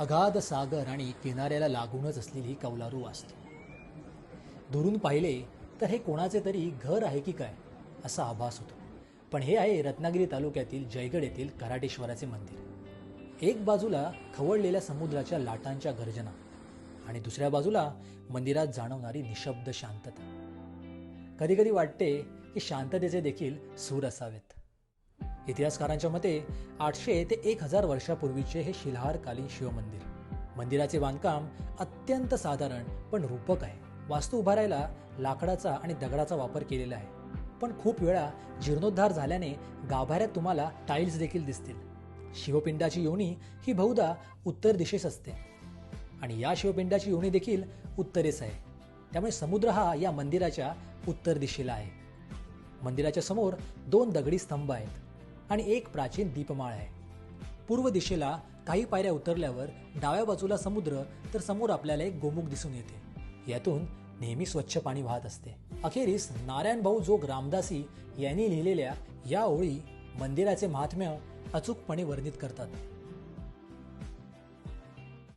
अगाध सागर आणि किनाऱ्याला लागूनच असलेली कौलारू वास्तू. दुरून पाहिले तर हे कोणाचे तरी घर आहे की काय असा आभास होतो. पण हे आहे रत्नागिरी तालुक्यातील जयगड येथील कराटेश्वराचे मंदिर. एक बाजूला खवळलेल्या समुद्राच्या लाटांच्या गर्जना आणि दुसऱ्या बाजूला मंदिरात जाणवणारी निशब्द शांतता. कधी कधी वाटते की शांततेचे देखील सूर असावेत. इतिहासकारांच्या मते 800 ते 1000 वर्षापूर्वीचे हे शिल्हारकालीन शिवमंदिर. मंदिराचे बांधकाम अत्यंत साधारण पण रूपक आहे. वास्तू उभारायला लाकडाचा आणि दगडाचा वापर केलेला आहे, पण खूप वेळा जीर्णोद्धार झाल्याने गाभाऱ्यात तुम्हाला टाईल्स देखील दिसतील. शिवपिंडाची योनी ही बहुधा उत्तर दिशेस असते आणि या शिवपिंडाची योनी देखील उत्तरेस आहे. त्यामुळे समुद्र हा या मंदिराच्या उत्तर दिशेला आहे. मंदिराच्या समोर 2 दगडी स्तंभ आहेत आणि एक प्राचीन दीपमाळ आहे. पूर्व दिशेला काही पायऱ्या उतरल्यावर डाव्या बाजूला समुद्र, तर समोर आपल्याला एक गोमुख दिसून येते. यातून नेहमी स्वच्छ पाणी वाहत असते. अखेरीस नारायण भाऊ जोग रामदासी यांनी लिहिलेल्या या ओळी मंदिराचे महात्म्य अचूकपणे वर्णित करतात.